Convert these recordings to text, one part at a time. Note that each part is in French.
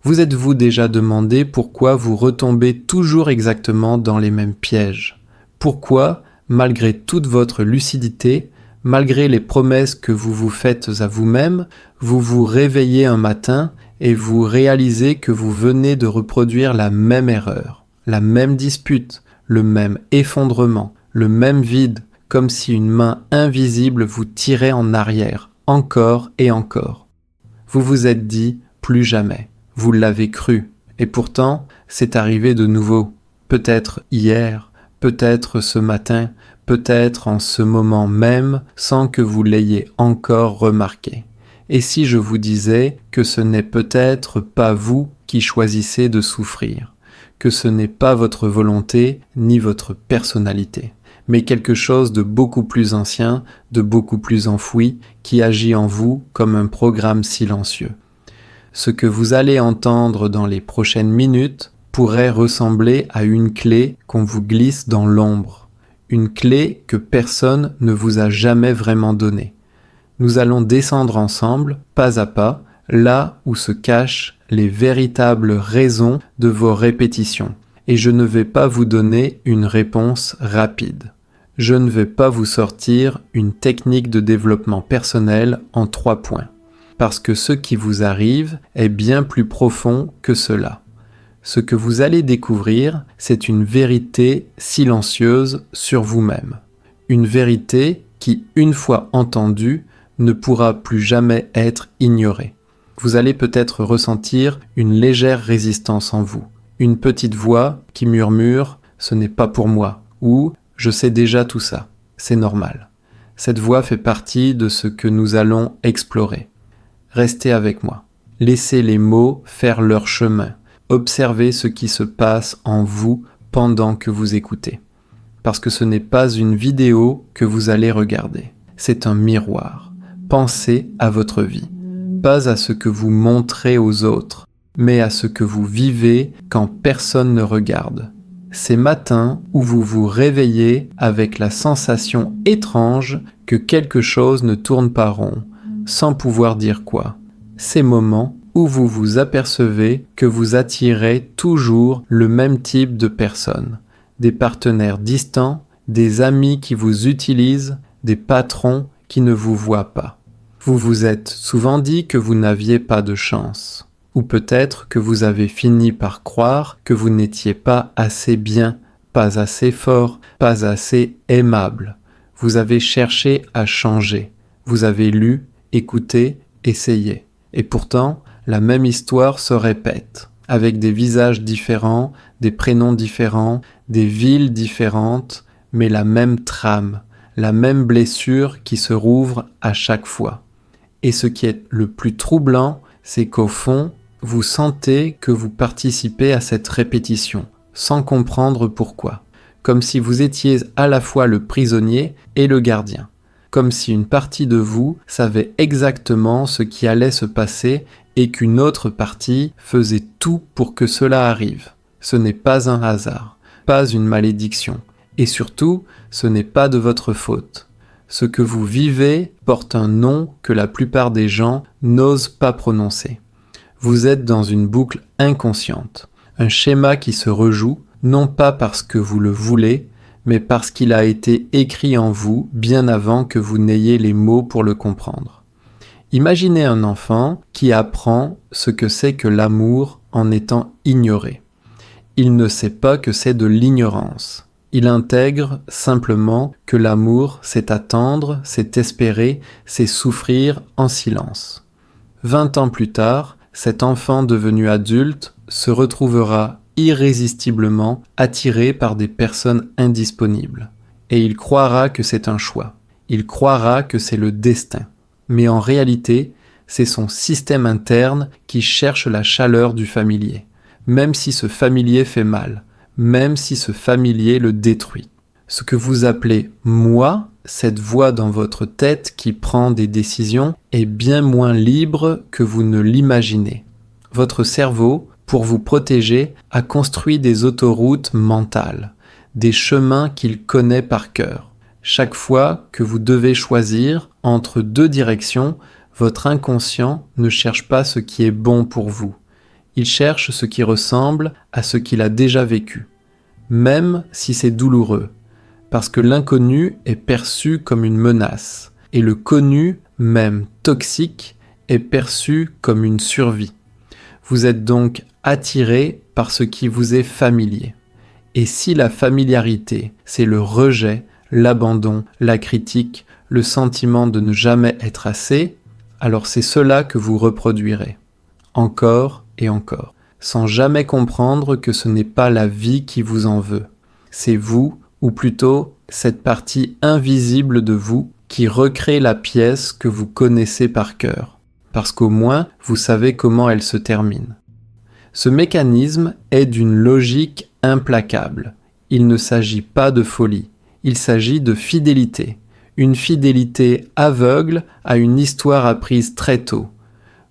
Vous êtes-vous déjà demandé pourquoi vous retombez toujours exactement dans les mêmes pièges? Pourquoi, malgré toute votre lucidité, malgré les promesses que vous vous faites à vous-même, vous vous réveillez un matin et vous réalisez que vous venez de reproduire la même erreur, la même dispute, le même effondrement, le même vide, comme si une main invisible vous tirait en arrière, encore et encore. Vous vous êtes dit « plus jamais ». Vous l'avez cru, et pourtant, c'est arrivé de nouveau. Peut-être hier, peut-être ce matin, peut-être en ce moment même, sans que vous l'ayez encore remarqué. Et si je vous disais que ce n'est peut-être pas vous qui choisissez de souffrir, que ce n'est pas votre volonté ni votre personnalité, mais quelque chose de beaucoup plus ancien, de beaucoup plus enfoui, qui agit en vous comme un programme silencieux. Ce que vous allez entendre dans les prochaines minutes pourrait ressembler à une clé qu'on vous glisse dans l'ombre, une clé que personne ne vous a jamais vraiment donnée. Nous allons descendre ensemble, pas à pas, là où se cachent les véritables raisons de vos répétitions, et je ne vais pas vous donner une réponse rapide. Je ne vais pas vous sortir une technique de développement personnel en 3 points. Parce que ce qui vous arrive est bien plus profond que cela. Ce que vous allez découvrir, c'est une vérité silencieuse sur vous-même. Une vérité qui, une fois entendue, ne pourra plus jamais être ignorée. Vous allez peut-être ressentir une légère résistance en vous, une petite voix qui murmure « ce n'est pas pour moi » ou « je sais déjà tout ça, c'est normal ». Cette voix fait partie de ce que nous allons explorer. Restez avec moi. Laissez les mots faire leur chemin. Observez ce qui se passe en vous pendant que vous écoutez. Parce que ce n'est pas une vidéo que vous allez regarder. C'est un miroir. Pensez à votre vie. Pas à ce que vous montrez aux autres, mais à ce que vous vivez quand personne ne regarde. Ces matins où vous vous réveillez avec la sensation étrange que quelque chose ne tourne pas rond, sans pouvoir dire quoi. Ces moments où vous vous apercevez que vous attirez toujours le même type de personnes, des partenaires distants, des amis qui vous utilisent, des patrons qui ne vous voient pas. Vous vous êtes souvent dit que vous n'aviez pas de chance, ou peut-être que vous avez fini par croire que vous n'étiez pas assez bien, pas assez fort, pas assez aimable. Vous avez cherché à changer, vous avez lu, écoutez, essayez. Et pourtant, la même histoire se répète, avec des visages différents, des prénoms différents, des villes différentes, mais la même trame, la même blessure qui se rouvre à chaque fois. Et ce qui est le plus troublant, c'est qu'au fond, vous sentez que vous participez à cette répétition, sans comprendre pourquoi, comme si vous étiez à la fois le prisonnier et le gardien. Comme si une partie de vous savait exactement ce qui allait se passer et qu'une autre partie faisait tout pour que cela arrive. Ce n'est pas un hasard, pas une malédiction, et surtout, ce n'est pas de votre faute. Ce que vous vivez porte un nom que la plupart des gens n'osent pas prononcer. Vous êtes dans une boucle inconsciente, un schéma qui se rejoue, non pas parce que vous le voulez, mais parce qu'il a été écrit en vous bien avant que vous n'ayez les mots pour le comprendre. Imaginez un enfant qui apprend ce que c'est que l'amour en étant ignoré. Il ne sait pas que c'est de l'ignorance. Il intègre simplement que l'amour, c'est attendre, c'est espérer, c'est souffrir en silence. 20 ans plus tard, cet enfant devenu adulte se retrouvera irrésistiblement attiré par des personnes indisponibles. Et il croira que c'est un choix. Il croira que c'est le destin. Mais en réalité, c'est son système interne qui cherche la chaleur du familier, même si ce familier fait mal, même si ce familier le détruit. Ce que vous appelez « moi », cette voix dans votre tête qui prend des décisions, est bien moins libre que vous ne l'imaginez. Votre cerveau, pour vous protéger, a construit des autoroutes mentales, des chemins qu'il connaît par cœur. Chaque fois que vous devez choisir entre 2 directions, votre inconscient ne cherche pas ce qui est bon pour vous. Il cherche ce qui ressemble à ce qu'il a déjà vécu, même si c'est douloureux, parce que l'inconnu est perçu comme une menace, et le connu, même toxique, est perçu comme une survie. Vous êtes donc attiré par ce qui vous est familier. Et si la familiarité, c'est le rejet, l'abandon, la critique, le sentiment de ne jamais être assez, alors c'est cela que vous reproduirez. Encore et encore, sans jamais comprendre que ce n'est pas la vie qui vous en veut. C'est vous, ou plutôt cette partie invisible de vous, qui recrée la pièce que vous connaissez par cœur, parce qu'au moins vous savez comment elle se termine. Ce mécanisme est d'une logique implacable. Il ne s'agit pas de folie, il s'agit de fidélité. Une fidélité aveugle à une histoire apprise très tôt.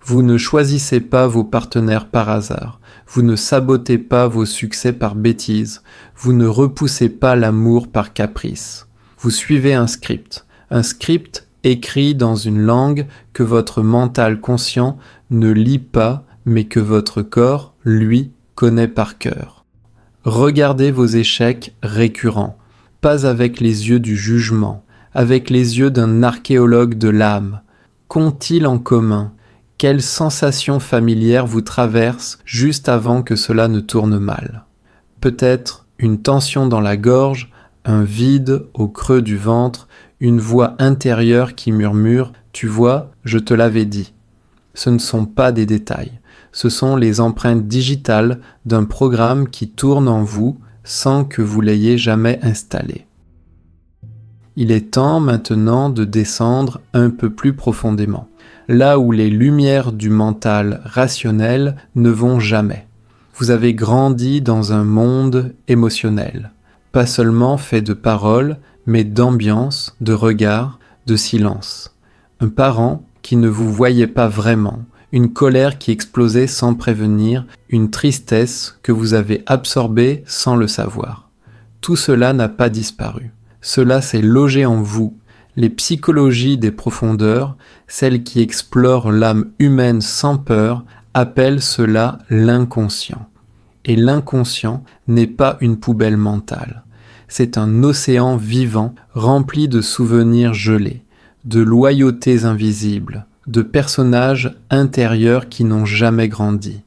Vous ne choisissez pas vos partenaires par hasard, vous ne sabotez pas vos succès par bêtise, vous ne repoussez pas l'amour par caprice. Vous suivez un script écrit dans une langue que votre mental conscient ne lit pas, mais que votre corps, lui, connaît par cœur. Regardez vos échecs récurrents, pas avec les yeux du jugement, avec les yeux d'un archéologue de l'âme. Qu'ont-ils en commun ? Quelles sensations familières vous traversent juste avant que cela ne tourne mal ? Peut-être une tension dans la gorge, un vide au creux du ventre, une voix intérieure qui murmure « Tu vois, je te l'avais dit ». Ce ne sont pas des détails, ce sont les empreintes digitales d'un programme qui tourne en vous sans que vous l'ayez jamais installé. Il est temps maintenant de descendre un peu plus profondément, là où les lumières du mental rationnel ne vont jamais. Vous avez grandi dans un monde émotionnel, pas seulement fait de paroles, mais d'ambiance, de regard, de silence. Un parent qui ne vous voyait pas vraiment, une colère qui explosait sans prévenir, une tristesse que vous avez absorbée sans le savoir. Tout cela n'a pas disparu. Cela s'est logé en vous. Les psychologies des profondeurs, celles qui explorent l'âme humaine sans peur, appellent cela l'inconscient. Et l'inconscient n'est pas une poubelle mentale. C'est un océan vivant rempli de souvenirs gelés, de loyautés invisibles, de personnages intérieurs qui n'ont jamais grandi.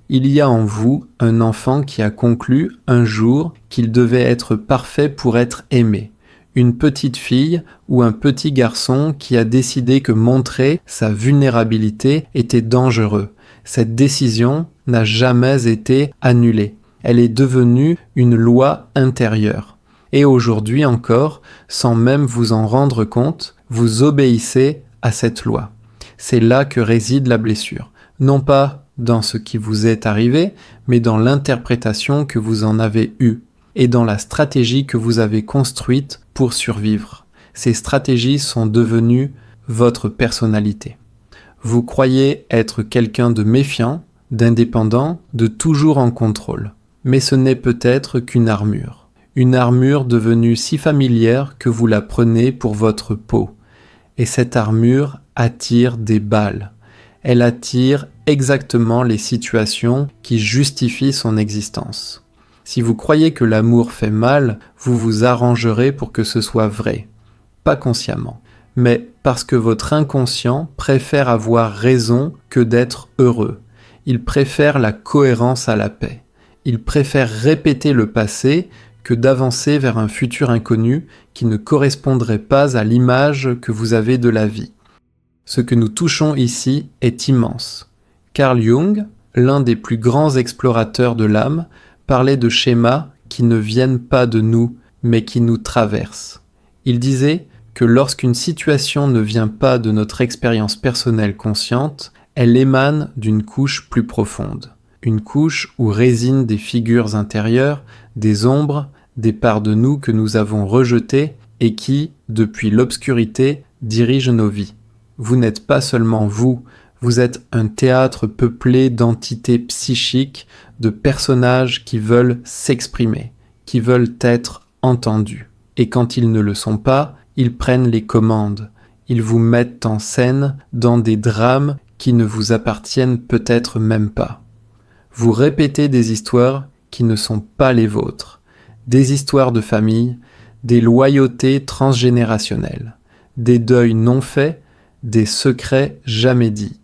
Il y a en vous un enfant qui a conclu un jour qu'il devait être parfait pour être aimé. Une petite fille ou un petit garçon qui a décidé que montrer sa vulnérabilité était dangereux. Cette décision n'a jamais été annulée. Elle est devenue une loi intérieure. Et aujourd'hui encore, sans même vous en rendre compte, vous obéissez à cette loi. C'est là que réside la blessure. Non pas dans ce qui vous est arrivé, mais dans l'interprétation que vous en avez eue et dans la stratégie que vous avez construite pour survivre. Ces stratégies sont devenues votre personnalité. Vous croyez être quelqu'un de méfiant, d'indépendant, de toujours en contrôle. Mais ce n'est peut-être qu'une armure. Une armure devenue si familière que vous la prenez pour votre peau. Et cette armure attire des balles. Elle attire exactement les situations qui justifient son existence. Si vous croyez que l'amour fait mal, vous vous arrangerez pour que ce soit vrai. Pas consciemment, mais parce que votre inconscient préfère avoir raison que d'être heureux. Il préfère la cohérence à la paix. Il préfère répéter le passé que d'avancer vers un futur inconnu qui ne correspondrait pas à l'image que vous avez de la vie. Ce que nous touchons ici est immense. Carl Jung, l'un des plus grands explorateurs de l'âme, parlait de schémas qui ne viennent pas de nous, mais qui nous traversent. Il disait que lorsqu'une situation ne vient pas de notre expérience personnelle consciente, elle émane d'une couche plus profonde. Une couche où résident des figures intérieures, des ombres, des parts de nous que nous avons rejetées et qui, depuis l'obscurité, dirigent nos vies. Vous n'êtes pas seulement vous, vous êtes un théâtre peuplé d'entités psychiques, de personnages qui veulent s'exprimer, qui veulent être entendus. Et quand ils ne le sont pas, ils prennent les commandes. Ils vous mettent en scène dans des drames qui ne vous appartiennent peut-être même pas. Vous répétez des histoires qui ne sont pas les vôtres, des histoires de famille, des loyautés transgénérationnelles, des deuils non faits, des secrets jamais dits.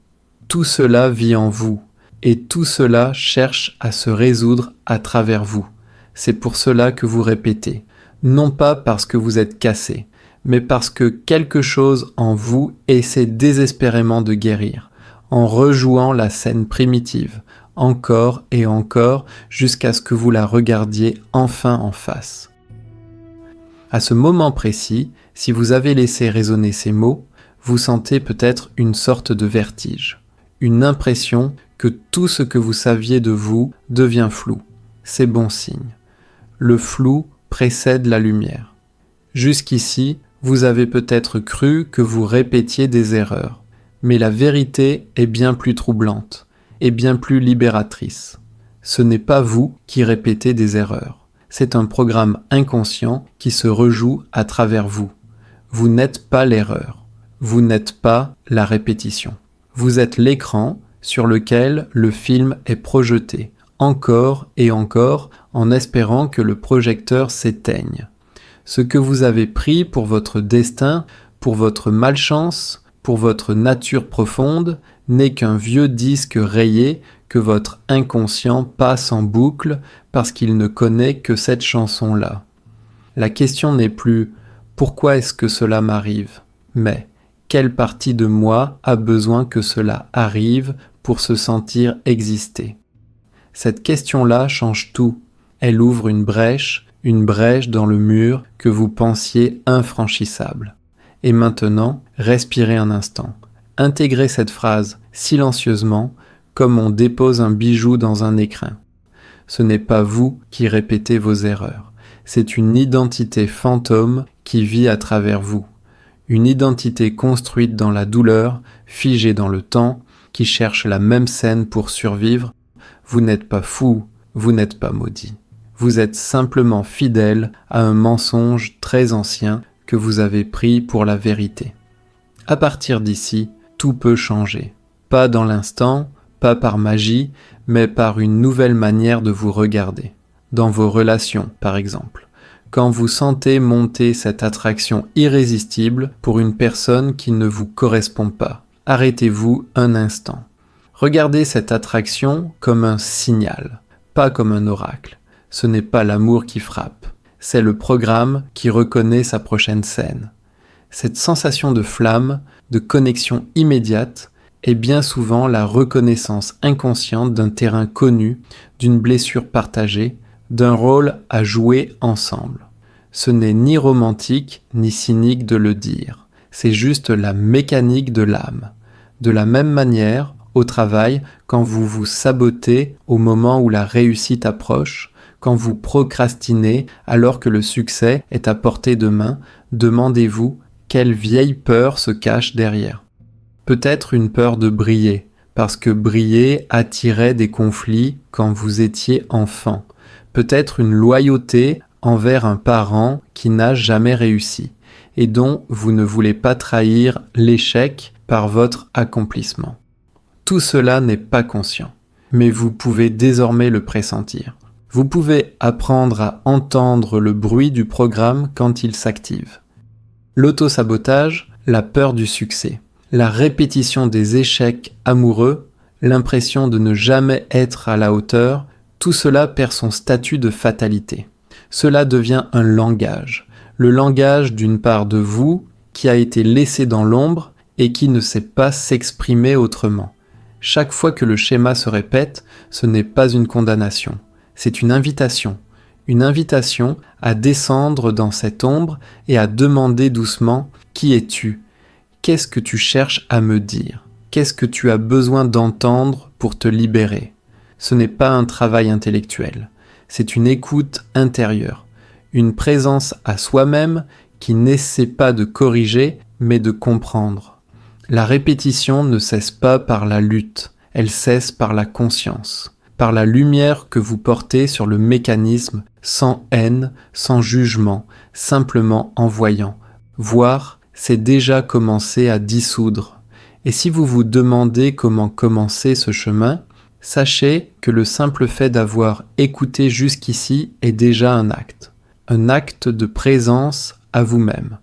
Tout cela vit en vous, et tout cela cherche à se résoudre à travers vous. C'est pour cela que vous répétez, non pas parce que vous êtes cassé, mais parce que quelque chose en vous essaie désespérément de guérir, en rejouant la scène primitive, encore et encore, jusqu'à ce que vous la regardiez enfin en face. À ce moment précis, si vous avez laissé résonner ces mots, vous sentez peut-être une sorte de vertige, une impression que tout ce que vous saviez de vous devient flou. C'est bon signe. Le flou précède la lumière. Jusqu'ici, vous avez peut-être cru que vous répétiez des erreurs, mais la vérité est bien plus troublante et bien plus libératrice. Ce n'est pas vous qui répétez des erreurs. C'est un programme inconscient qui se rejoue à travers vous. Vous n'êtes pas l'erreur. Vous n'êtes pas la répétition. Vous êtes l'écran sur lequel le film est projeté, encore et encore, en espérant que le projecteur s'éteigne. Ce que vous avez pris pour votre destin, pour votre malchance, pour votre nature profonde, n'est qu'un vieux disque rayé que votre inconscient passe en boucle parce qu'il ne connaît que cette chanson-là. La question n'est plus « pourquoi est-ce que cela m'arrive ?» mais « quelle partie de moi a besoin que cela arrive pour se sentir exister ?» Cette question-là change tout. Elle ouvre une brèche dans le mur que vous pensiez infranchissable. Et maintenant, respirez un instant. Intégrez cette phrase silencieusement, comme on dépose un bijou dans un écrin. Ce n'est pas vous qui répétez vos erreurs. C'est une identité fantôme qui vit à travers vous. Une identité construite dans la douleur, figée dans le temps, qui cherche la même scène pour survivre. Vous n'êtes pas fou, vous n'êtes pas maudit. Vous êtes simplement fidèle à un mensonge très ancien que vous avez pris pour la vérité. À partir d'ici, tout peut changer. Pas dans l'instant, pas par magie, mais par une nouvelle manière de vous regarder. Dans vos relations, par exemple. Quand vous sentez monter cette attraction irrésistible pour une personne qui ne vous correspond pas, arrêtez-vous un instant. Regardez cette attraction comme un signal, pas comme un oracle. Ce n'est pas l'amour qui frappe, c'est le programme qui reconnaît sa prochaine scène. Cette sensation de flamme, de connexion immédiate, est bien souvent la reconnaissance inconsciente d'un terrain connu, d'une blessure partagée, d'un rôle à jouer ensemble. Ce n'est ni romantique ni cynique de le dire, c'est juste la mécanique de l'âme. De la même manière, au travail, quand vous vous sabotez au moment où la réussite approche, quand vous procrastinez alors que le succès est à portée de main, demandez-vous quelle vieille peur se cache derrière. Peut-être une peur de briller, parce que briller attirait des conflits quand vous étiez enfant. Peut-être une loyauté envers un parent qui n'a jamais réussi, et dont vous ne voulez pas trahir l'échec par votre accomplissement. Tout cela n'est pas conscient, mais vous pouvez désormais le pressentir. Vous pouvez apprendre à entendre le bruit du programme quand il s'active. L'auto-sabotage, la peur du succès, la répétition des échecs amoureux, l'impression de ne jamais être à la hauteur, tout cela perd son statut de fatalité. Cela devient un langage, le langage d'une part de vous qui a été laissée dans l'ombre et qui ne sait pas s'exprimer autrement. Chaque fois que le schéma se répète, ce n'est pas une condamnation, c'est une invitation à descendre dans cette ombre et à demander doucement « Qui es-tu ? Qu'est-ce que tu cherches à me dire ? Qu'est-ce que tu as besoin d'entendre pour te libérer ?» Ce n'est pas un travail intellectuel, c'est une écoute intérieure, une présence à soi-même qui n'essaie pas de corriger, mais de comprendre. La répétition ne cesse pas par la lutte, elle cesse par la conscience, par la lumière que vous portez sur le mécanisme, sans haine, sans jugement, simplement en voyant. Voir, c'est déjà commencer à dissoudre. Et si vous vous demandez comment commencer ce chemin, Sachez que le simple fait d'avoir écouté jusqu'ici est déjà un acte de présence à vous-même.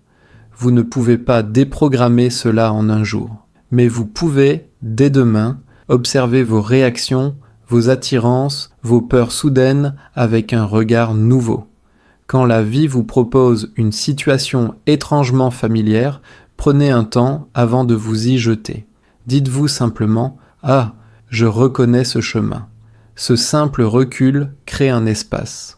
Vous ne pouvez pas déprogrammer cela en un jour, mais vous pouvez, dès demain, observer vos réactions, vos attirances, vos peurs soudaines avec un regard nouveau. Quand la vie vous propose une situation étrangement familière, prenez un temps avant de vous y jeter. Dites-vous simplement « Ah, je reconnais ce chemin ». Ce simple recul crée un espace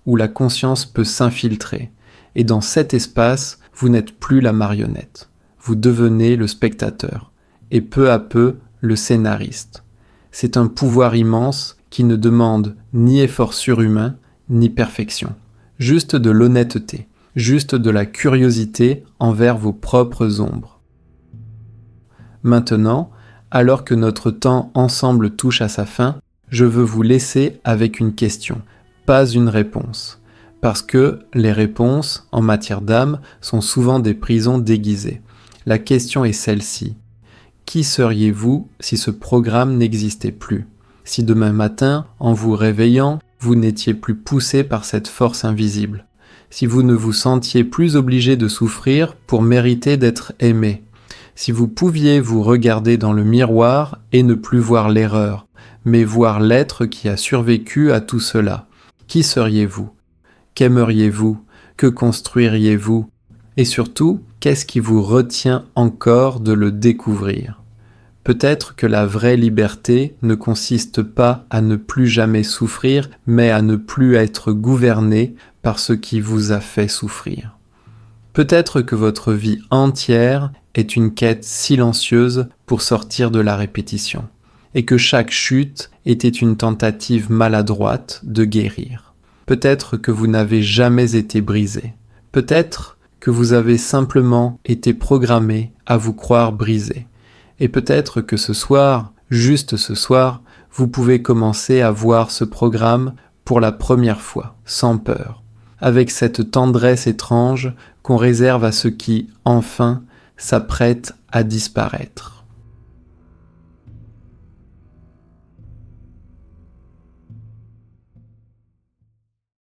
où la conscience peut s'infiltrer. Et dans cet espace, vous n'êtes plus la marionnette. Vous devenez le spectateur. Et peu à peu, le scénariste. C'est un pouvoir immense qui ne demande ni effort surhumain, ni perfection. Juste de l'honnêteté, juste de la curiosité envers vos propres ombres. Maintenant, alors que notre temps ensemble touche à sa fin, je veux vous laisser avec une question, pas une réponse. Parce que les réponses, en matière d'âme, sont souvent des prisons déguisées. La question est celle-ci. Qui seriez-vous si ce programme n'existait plus? Si demain matin, en vous réveillant, vous n'étiez plus poussé par cette force invisible? Si vous ne vous sentiez plus obligé de souffrir pour mériter d'être aimé? Si vous pouviez vous regarder dans le miroir et ne plus voir l'erreur, mais voir l'être qui a survécu à tout cela, qui seriez-vous? Qu'aimeriez-vous? Que construiriez-vous? Et surtout, qu'est-ce qui vous retient encore de le découvrir? Peut-être que la vraie liberté ne consiste pas à ne plus jamais souffrir, mais à ne plus être gouverné par ce qui vous a fait souffrir. Peut-être que votre vie entière est une quête silencieuse pour sortir de la répétition, et que chaque chute était une tentative maladroite de guérir. Peut-être que vous n'avez jamais été brisé. Peut-être que vous avez simplement été programmé à vous croire brisé. Et peut-être que ce soir, juste ce soir, vous pouvez commencer à voir ce programme pour la première fois, sans peur, avec cette tendresse étrange qu'on réserve à ceux qui, enfin, s'apprêtent à disparaître.